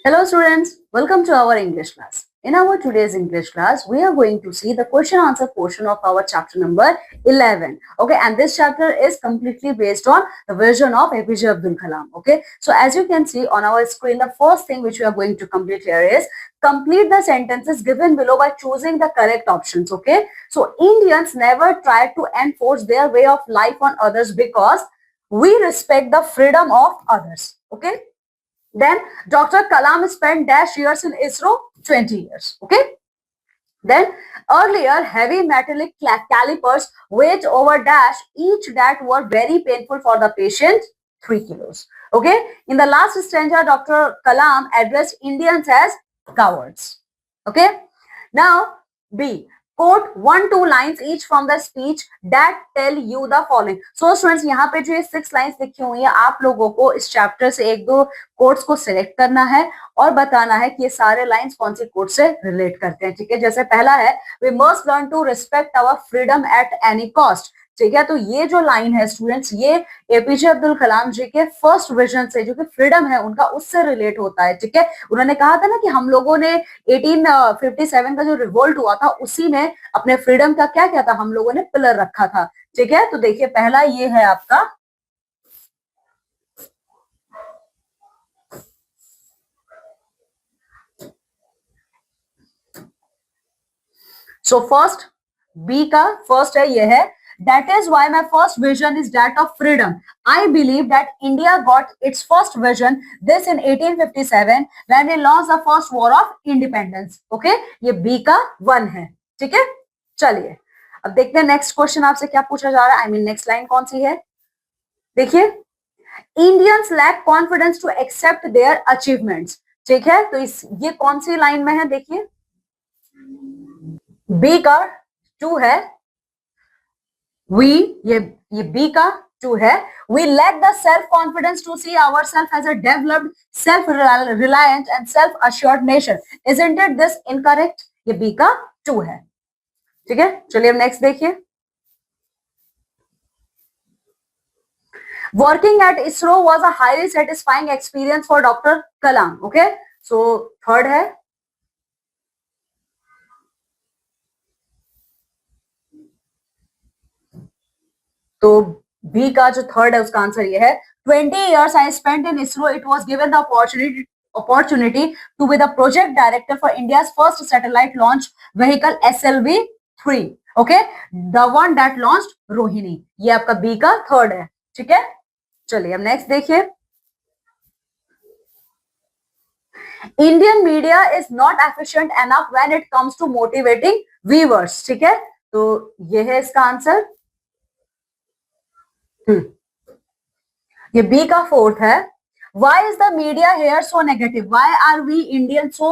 Hello students, welcome to our English class. In our today's English class, we are going to see the question answer portion of our chapter number 11. Okay, and this chapter is completely based on the vision of APJ Abdul Kalam. Okay, so as you can see on our screen, the first thing which we are going to complete here is complete the sentences given below by choosing the correct options. Okay, so Indians never try to enforce their way of life on others because we respect the freedom of others. Okay. Then Dr. Kalam spent dash years in ISRO, 20 years. Okay. Then earlier heavy metallic calipers weight over dash each that were very painful for the patient, 3 kilos. Okay. In the last stanza, Dr. Kalam addressed Indians as cowards. Okay. Now B. Quote 1-2 lines each from the speech that tell you the following. So students, यहाँ पे जो ये 6 lines लिखी हुई है, आप लोगों को इस चैप्टर से एक दो कोट्स को सिलेक्ट करना है और बताना है कि ये सारे लाइंस कौन सी कोट से रिलेट करते हैं. ठीक है, जैसे पहला है we must learn to respect our freedom at any cost. ठीक है, तो ये जो लाइन है स्टूडेंट्स, ये एपीजे अब्दुल कलाम जी के फर्स्ट विजन से जो कि फ्रीडम है उनका, उससे रिलेट होता है. ठीक है, उन्होंने कहा था ना कि हम लोगों ने 1857 का जो रिवोल्ट हुआ था उसी में अपने फ्रीडम का क्या क्या था, हम लोगों ने पिलर रखा था. ठीक है, तो देखिए पहला ये है आपका फर्स्ट बी का फर्स्ट है, ये है that is why my first vision is that of freedom. I believe that India got its first vision this in 1857 when we launched the first war of independence. Okay, ये B का 1 है. ठीक है, चलिए अब देखते हैं नेक्स्ट क्वेश्चन आपसे क्या पूछा जा रहा है. आई मीन नेक्स्ट लाइन कौन सी है, देखिए Indians lack confidence to accept their achievements. ठीक है, तो ये कौन सी लाइन में है, देखिए बी का 2 है. ये बी का 2 है. We lack the self confidence to see ourselves as a developed, self reliant and self assured nation. Isn't it this incorrect? ये बी का 2 है. ठीक है, चलिए अब नेक्स्ट देखिए. Working at ISRO was a highly satisfying experience for Dr. Kalam. Okay, so third है. तो बी का जो थर्ड है उसका आंसर ये है 20 years I spent in ISRO. It was given the opportunity to be the project director for India's first satellite launch vehicle SLV-3. Okay, the one that launched Rohini. ये आपका B का third है. ठीक है, चलिए अब नेक्स्ट देखिए. Indian media is not efficient enough when it comes to motivating viewers. ठीक है, तो ये है इसका आंसर. ये बी का फोर्थ है. Why is the media here so negative? Why are we Indians so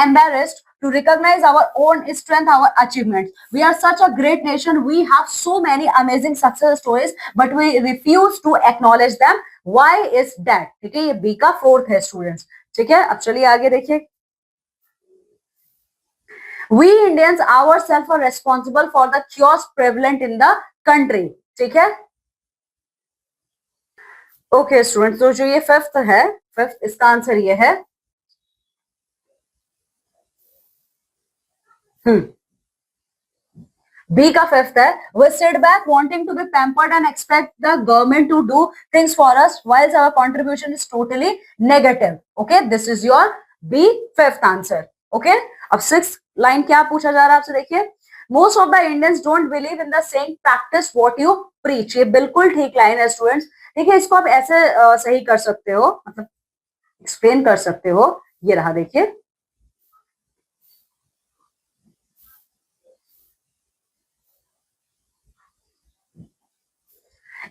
embarrassed to recognize our own strength, our achievements? We are such a great nation. We have so many amazing success stories, but we refuse to acknowledge them. Why is that? ठीक है, ये B का fourth है students. ठीक है, अब चलिए आगे देखिए. We Indians ourselves are responsible for the chaos prevalent in the country. ठीक है, ओके स्टूडेंट्स, तो जो ये फिफ्थ है, फिफ्थ इसका आंसर ये है बी का फिफ्थ है. We sit back wanting to be pampered and expect the government to do things for us whilst our contribution is totally negative. Okay, this is your B fifth answer. Okay, अब sixth line क्या पूछा जा रहा है आपसे, देखिए Most of the Indians don't believe in the saying practice what you preach. ये बिल्कुल ठीक लाइन है स्टूडेंट्स. देखिए इसको आप ऐसे सही कर सकते हो, मतलब एक्सप्लेन कर सकते हो. ये रहा, देखिए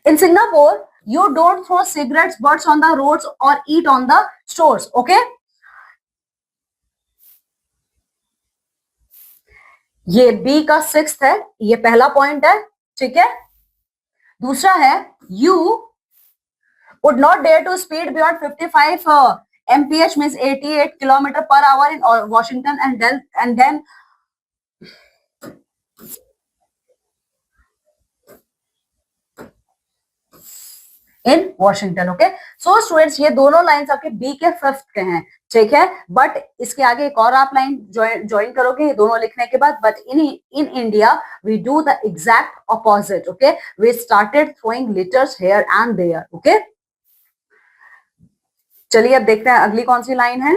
in Singapore you don't throw cigarettes butts on the roads or eat on the stores. Okay, ये बी का सिक्स्थ है, ये पहला पॉइंट है. ठीक है, दूसरा है you would not dare to speed beyond 55 mph means 88 kilometer per hour in Washington and then in Washington. Okay, so students ये दोनों लाइंस आपके बी के फिफ्थ के हैं, ठीक है, बट इसके आगे एक और आप लाइन ज्वाइन करोगे ये दोनों लिखने के बाद, but in India we do the exact opposite. Okay, we started throwing litters here and there. Okay, चलिए अब देखते हैं अगली कौन सी लाइन है।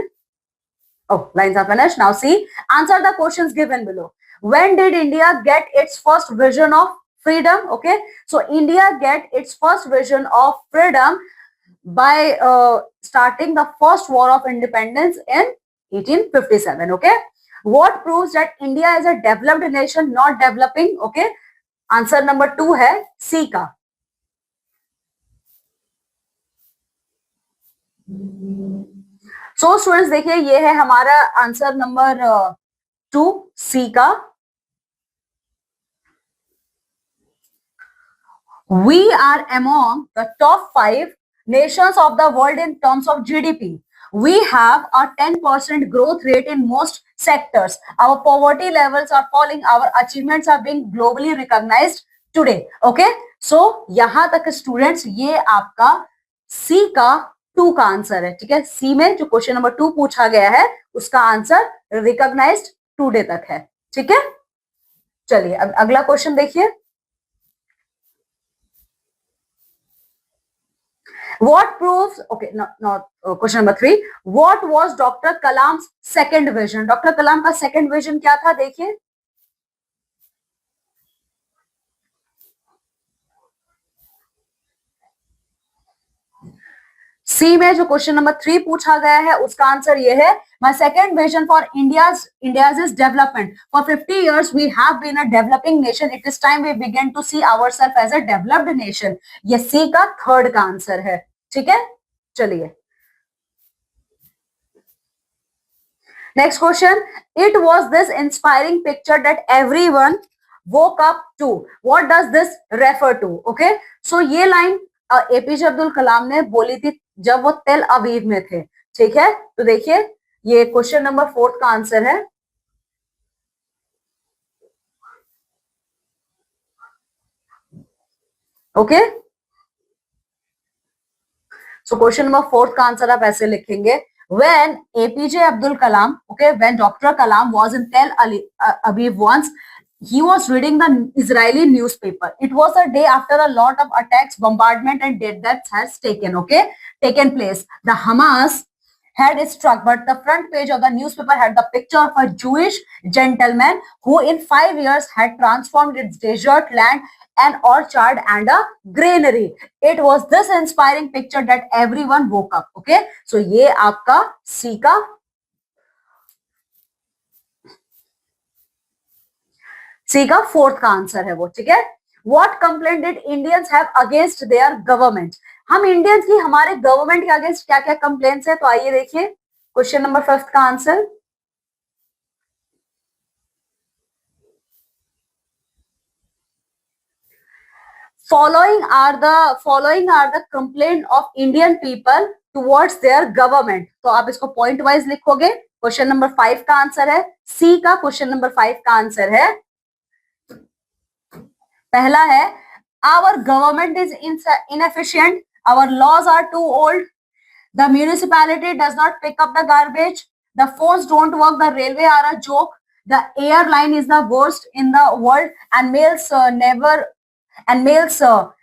Oh, lines are finished. Now see, answer the questions given below. When did India get its first vision of freedom? Okay, so India get its first vision of freedom by starting the first war of independence in 1857. Okay, what proves that India is a developed nation, not developing? Okay, answer number 2 है C का। So students देखिए ये है हमारा answer number 2 सी का। We are among the top 5 nations of the world in terms of GDP. We have a 10% growth rate in most sectors. Our poverty levels are falling. Our achievements are being globally recognized today. Okay, so यहां तक students ये आपका सी का 2 का answer है। ठीक है, सी में जो क्वेश्चन नंबर 2 पूछा गया है उसका आंसर रिकॉग्नाइज्ड टुडे तक है। ठीक है, चलिए अब अगला क्वेश्चन देखिए। What proves, okay, not question number 3. What was Dr. Kalam's second vision? Dr. Kalam का second vision क्या था देखिए। सी में जो क्वेश्चन नंबर 3 पूछा गया है उसका आंसर ये है, my second vision for India's is development. For 50 years we have been a developing nation. It is time we begin to see ourselves as a developed nation. ये सी का थर्ड का answer है। ठीक है, चलिए next question. It was this inspiring picture that everyone woke up to. What does this refer to? Okay, so ये line APJ Abdul Kalam ने बोली थी जब वो तेल अवीव में थे। ठीक है, तो देखिए ये क्वेश्चन नंबर 4 का आंसर है। ओके, सो क्वेश्चन नंबर 4 का आंसर आप ऐसे लिखेंगे, when APJ Abdul Kalam, okay, when Dr. Kalam was in Tel Aviv once, he was reading the Israeli newspaper. It was a day after a lot of attacks, bombardment, and deaths has taken place. The Hamas had struck, but the front page of the newspaper had the picture of a Jewish gentleman who, in 5 years, had transformed its desert land an orchard and a granary. It was this inspiring picture that everyone woke up. Okay, so ये आपका सी का fourth का answer है वो। ठीक है, What complaint did Indians have against their government? हम Indians की हमारे गवर्नमेंट के अगेंस्ट क्या क्या कंप्लेंट्स है, तो आइए देखिए क्वेश्चन नंबर 5 का answer. Following are the complaint of Indian people towards their government. तो आप इसको पॉइंट वाइज लिखोगे। क्वेश्चन नंबर 5 का आंसर है सी का। क्वेश्चन नंबर 5 का आंसर है, पहला है our government is inefficient, our laws are too old, the municipality does not pick up the garbage, the phones don't work, the railway are a joke, the airline is the worst in the world, and males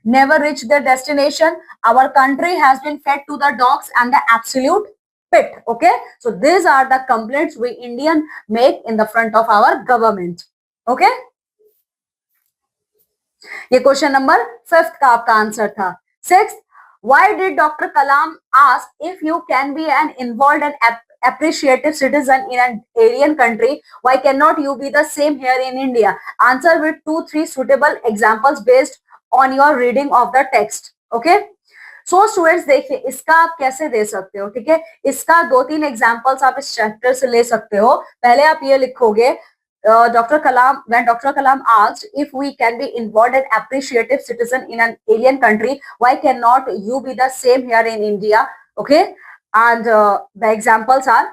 never reach their destination. Our country has been fed to the dogs and the absolute pit. Okay, so these are the complaints we Indian make in the front of our government. Okay, ये question number 5 का आपका answer था। 6th, why did Dr. Kalam ask if you can be an involved and appreciative citizen in an alien country, why cannot you be the same here in India? Answer with 2-3 suitable examples based on your reading of the text. Okay, so students देखिए इसका आप कैसे दे सकते हो। ठीक है, इसका 2-3 examples आप इस चैप्टर से ले सकते हो। पहले आप ये लिखोगे, Dr. Kalam, when Dr. Kalam asked if we can be involved and appreciative citizen in an alien country, why cannot you be the same here in India? Okay, and the examples are,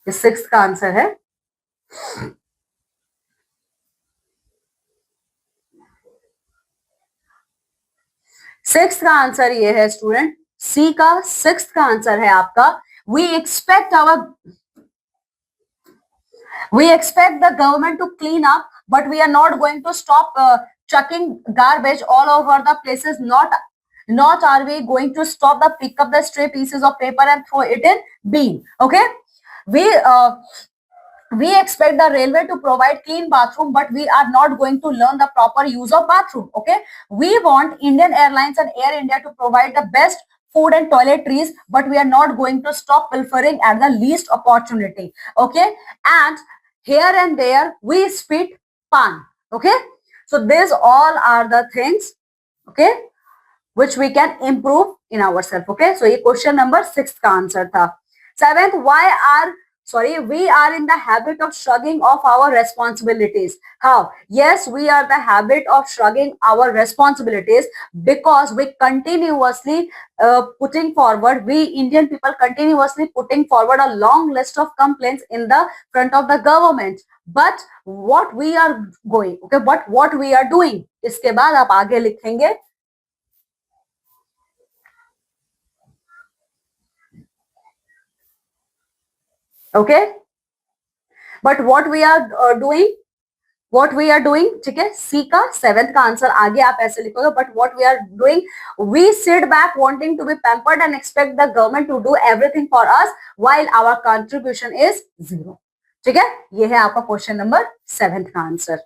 the 6th का answer है, sixth का answer ये है student, सी का sixth का answer है आपका, we expect the government to clean up, but we are not going to stop chucking garbage all over the places. Not are we going to stop the pick up the stray pieces of paper and throw it in bin. Okay, we uh, we expect the railway to provide clean bathroom, but we are not going to learn the proper use of bathroom. Okay, we want Indian Airlines and Air India to provide the best food and toiletries, but we are not going to stop pilfering at the least opportunity. Okay, and here and there we spit pan. Okay, so these all are the things, okay, which we can improve in ourselves. Okay, so ये question number 6 का answer था. Seventh, we are in the habit of shrugging off our responsibilities. How? Yes, we are the habit of shrugging our responsibilities because we continuously we Indian people continuously putting forward a long list of complaints in the front of the government. But what we are going, okay, but what we are doing, इसके बाद आप आगे लिखेंगे. Okay, but what we are doing, ठीक है, सी का seventh का answer आगे आप ऐसे लिखोगे, but what we are doing, we sit back wanting to be pampered and expect the government to do everything for us while our contribution is 0. ठीक है, ये है आपका क्वेश्चन नंबर 7 का आंसर.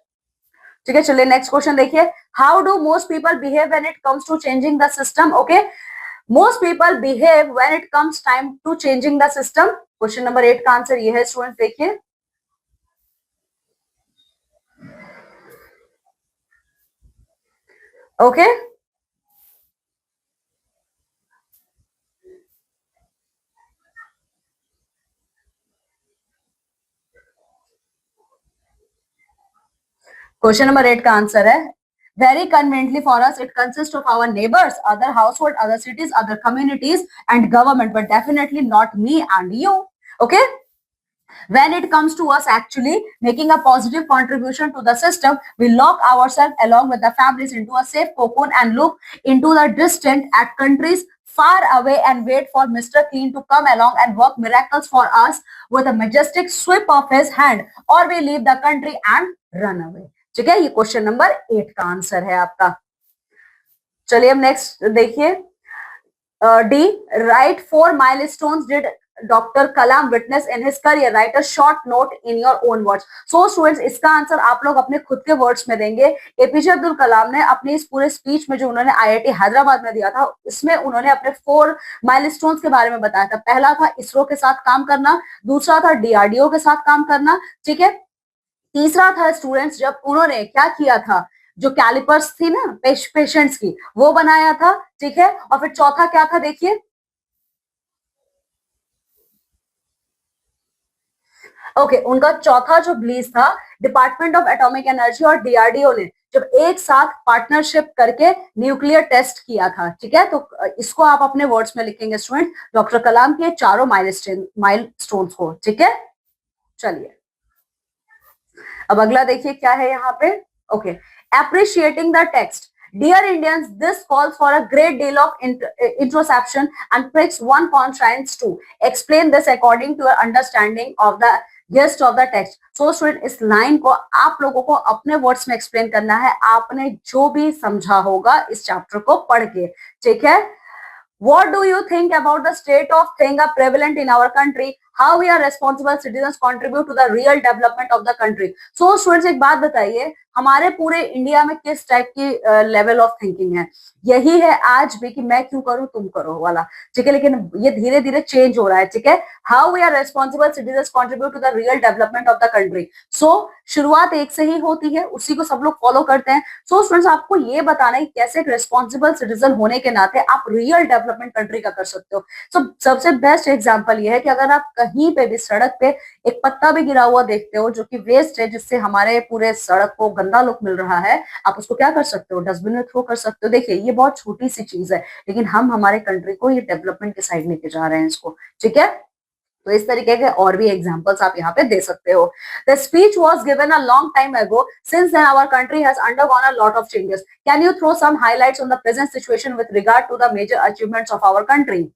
ठीक है, चलिए नेक्स्ट क्वेश्चन देखिए. How do most people behave when it comes to changing the system. Okay, most people behave when it comes time to changing the system. Question number 8 का answer ये है student, देखिए. Okay, question number 8 का answer है, very conveniently for us it consists of our neighbors, other household, other cities, other communities and government, but definitely not me and you. Okay, when it comes to us actually making a positive contribution to the system, we lock ourselves along with the families into a safe cocoon and look into the distant at countries far away and wait for Mr. Clean to come along and work miracles for us with a majestic sweep of his hand, or we leave the country and run away. ठीक है, ये question number 8 का answer है आपका. चलिए अब next देखिए. D, right 4 milestones did doctor Kalam witness in his career, right a short note in your own words. So students, इसका आंसर आप लोग अपने खुद के वर्ड्स में देंगे. एपीजे अब्दुल कलाम ने अपनी इस पूरे स्पीच में जो उन्होंने आईआईटी हैदराबाद में दिया था, इसमें उन्होंने अपने 4 माइलस्टोन्स के बारे में बताया था. पहला था इसरो के साथ काम करना, दूसरा था डीआरडीओ के साथ काम करना, ठीक है, तीसरा था स्टूडेंट्स जब उन्होंने क्या किया था, जो कैलिपर्स थी ना पेशेंट्स की, वो बनाया था. ठीक है, और फिर चौथा क्या था, देखिए. ओके, उनका चौथा जो रिलीज था, डिपार्टमेंट ऑफ एटॉमिक एनर्जी और डीआरडीओ ने जब एक साथ पार्टनरशिप करके न्यूक्लियर टेस्ट किया था. ठीक है, तो इसको आप अपने वर्ड्स में लिखेंगे स्टूडेंट, डॉक्टर कलाम के चारों माइलस्टोन्स को. ठीक है, चलिए अब अगला देखिए क्या है यहाँ पे. Okay, appreciating the text. Dear Indians, this calls for a great deal of introspection and pricks one conscience to explain this according to your understanding of the gist of the text. So student, इस line को आप लोगों को अपने words में explain करना है, आपने जो भी समझा होगा इस चैप्टर को पढ़ के. ठीक है, What do you think about the state of things are prevalent in our country? How we are responsible citizens contribute to the real development of the country? So students, एक बात बताइए, हमारे पूरे इंडिया में किस टाइप की level of thinking है? यही है आज भी कि मैं क्यों करूं तुम करो वाला. ठीक है, लेकिन ये धीरे धीरे चेंज हो रहा है. ठीक है, how we are responsible citizen contribute to the real development of the country. So शुरुआत एक से ही होती है, उसी को सब लोग फॉलो करते हैं. सो स्टूडेंट्स, आपको ये बताना है कैसे एक रेस्पॉन्सिबल सिटीजन होने के नाते आप रियल डेवलपमेंट कंट्री का कर सकते हो. सो सबसे बेस्ट एग्जाम्पल ये है कि अगर आप कहीं पे भी सड़क पे एक पत्ता भी गिरा हुआ देखते हो जो कि वेस्ट है, जिससे हमारे पूरे सड़क को गंदा लुक मिल रहा है, आप उसको क्या कर सकते हो, डस्टबिन में थ्रो कर सकते हो. देखिए, ये बहुत छोटी सी चीज है, लेकिन हम हमारे कंट्री को ये डेवलपमेंट के साइड लेके जा रहे हैं इसको. ठीक है, तो इस तरीके के और भी एग्जांपल्स आप यहाँ पे दे सकते हो. The speech was given a long time ago, since then our country has undergone a lot of changes. Can you throw some highlights on the present situation with regard to the major achievements of our country.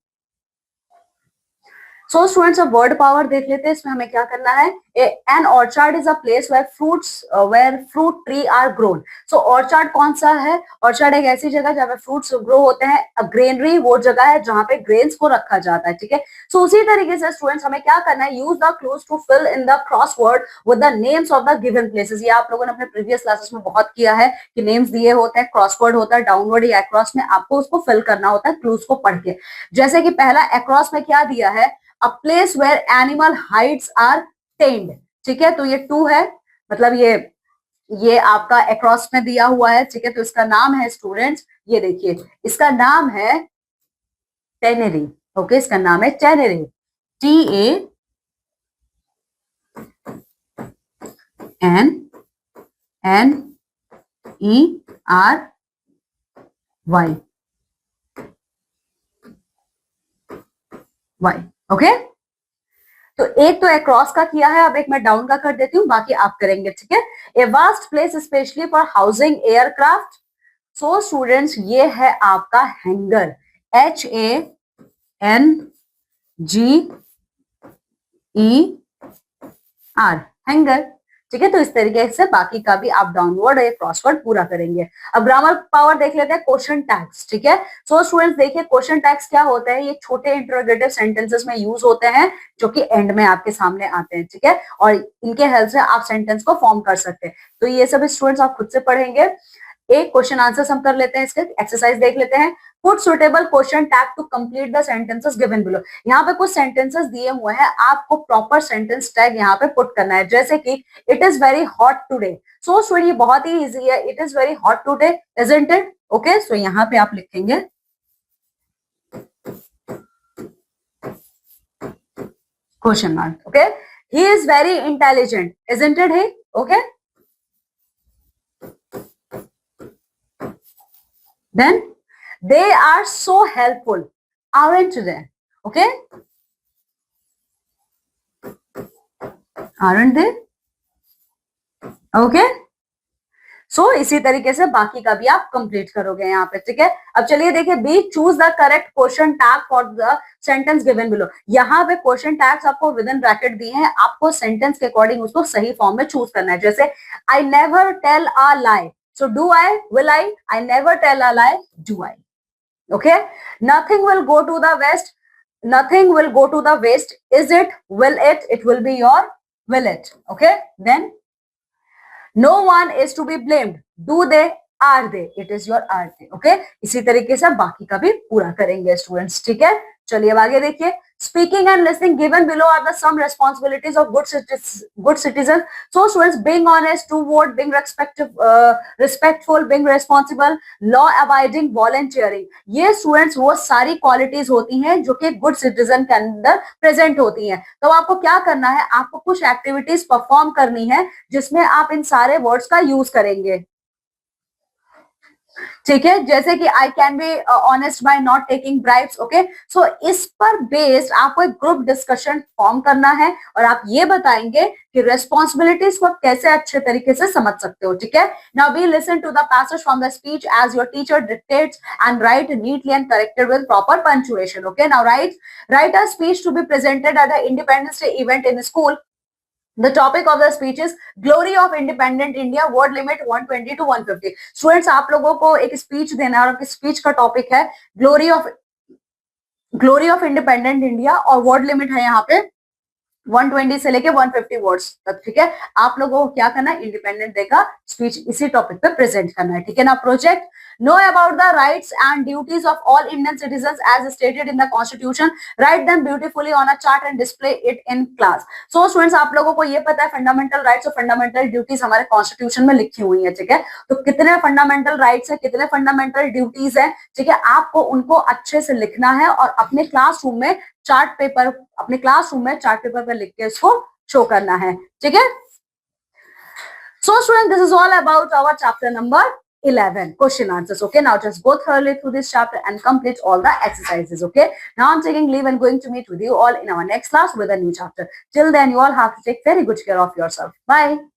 So students अब word power देख लेते हैं. इसमें हमें क्या करना है. An orchard is a place where fruit tree are grown. So orchard कौन सा है. ऑर्चार्ड एक ऐसी जगह जहाँ पे फ्रूट्स ग्रो होते हैं. ग्रेनरी वो जगह है जहाँ पे ग्रेन्स को रखा जाता है. ठीक है. सो उसी तरीके से स्टूडेंट्स हमें क्या करना है. Use the clues to fill in the crossword with the names of the given places. ये आप लोगों ने अपने प्रीवियस क्लासेस में बहुत किया है कि नेम्स दिए होते हैं, क्रॉसवर्ड होता है, डाउनवर्ड या अक्रॉस में आपको उसको फिल करना होता है क्लूज को पढ़ के. जैसे कि पहला अक्रॉस में क्या दिया है. A place where animal hides are tamed. ठीक है. तो ये 2 है, मतलब ये आपका अक्रॉस में दिया हुआ है. ठीक है. तो इसका नाम है स्टूडेंट्स, ये देखिए, इसका नाम है टेनेरी. ओके, इसका नाम है टेनेरी. TANNERY. ओके. तो एक तो अक्रॉस का किया है, अब एक मैं डाउन का कर देती हूँ, बाकी आप करेंगे. ठीक है. A vast place specially for housing aircraft. So students ये है आपका हैंगर. HANGER. हैंगर. ठीक है. तो इस तरीके से बाकी का भी आप डाउनवर्ड या क्रॉसवर्ड पूरा करेंगे. अब ग्रामर पावर देख लेते हैं. Question tags. ठीक है. सो स्टूडेंट्स देखिए, क्वेश्चन टैग्स क्या होते हैं. ये छोटे इंटरोगेटिव सेंटेंसेस में यूज होते हैं जो कि एंड में आपके सामने आते हैं. ठीक है. और इनके हेल्प से आप सेंटेंस को फॉर्म कर सकते हैं. तो ये सब स्टूडेंट्स आप खुद से पढ़ेंगे. एक क्वेश्चन आंसर हम कर लेते हैं. इसके एक्सरसाइज देख लेते हैं. Put suitable question tag to complete the sentences given below. यहाँ पे कुछ सेंटेंसेस दिए हुए हैं, आपको प्रॉपर सेंटेंस टैग यहाँ पे पुट करना है. जैसे कि it is very hot today. So student ये बहुत ही इजी है. It is very hot today, isn't it. Okay. So यहाँ पे आप लिखेंगे question mark. Okay. He is very intelligent, isn't it he. Okay. Then they are so helpful, aren't they? Okay, aren't they? Okay. सो इसी तरीके से बाकी का भी आप कंप्लीट करोगे यहाँ पे. ठीक है. अब चलिए देखिए, B choose the correct question tag for the sentence given below. यहाँ पे क्वेश्चन टैग्स आपको विद इन ब्रैकेट दिए हैं, आपको सेंटेंस के अकॉर्डिंग उसको सही फॉर्म में चूज करना है. जैसे I never tell a lie. So do I? Will I? I never tell a lie. Do I? Okay. Nothing will go to the west. Nothing will go to the waste. Is it? Will it? It will be your will it. Okay. Then no one is to be blamed. Do they? Are they? It is your are they. Okay. इसी तरीके से बाकी का भी पूरा करेंगे students. ठीक है. चलिए अब आगे देखिए. Speaking and listening given below are the some responsibilities of good citizens. So students, being honest, true word, being respectful, being responsible, law abiding, volunteering. ये students वो सारी qualities होती हैं जो कि good citizen के अंदर present होती हैं. तो आपको क्या करना है, आपको कुछ activities perform करनी है जिसमें आप इन सारे words का use करेंगे. ठीक है. जैसे कि I can be honest by not taking bribes. Okay. So इस पर बेस्ड आपको एक ग्रुप डिस्कशन फॉर्म करना है और आप ये बताएंगे कि रेस्पॉन्सिबिलिटीज को कैसे अच्छे तरीके से समझ सकते हो. ठीक है. Now we listen to the passage from the speech as your teacher dictates and write neatly and corrected with proper punctuation. Okay. Now write a speech to be presented at the Independence Day event in school. The topic of the speech is glory of independent India. Word limit 120 to 150. Students, आप लोगों को एक speech देना है और speech का topic है glory of independent India और वर्ड लिमिट है यहाँ पे 120 से लेके 150 वर्ड्स तक. ठीक है. आप लोगों को क्या करना है, इंडिपेंडेंट डे का स्पीच इसी टॉपिक पे प्रेजेंट करना है. ठीक है ना. Project know about the rights and duties of all Indian citizens as stated in the constitution. Write them beautifully on a chart and display it in class. So students, आप लोगों को ये पता है फंडामेंटल राइट्स और fundamental duties हमारे constitution में लिखी हुई है. ठीक है. तो कितने फंडामेंटल राइट्स है, कितने फंडामेंटल ड्यूटीज है. ठीक है. आपको उनको अच्छे से लिखना है और अपने क्लासरूम में चार्ट पेपर पर लिख के इसको शो करना है. ठीक है. So student, this is all about our chapter number 11 question answers. Okay, now just go thoroughly through this chapter and complete all the exercises. Okay, now I'm taking leave and going to meet with you all in our next class with a new chapter. Till then, you all have to take very good care of yourself. Bye.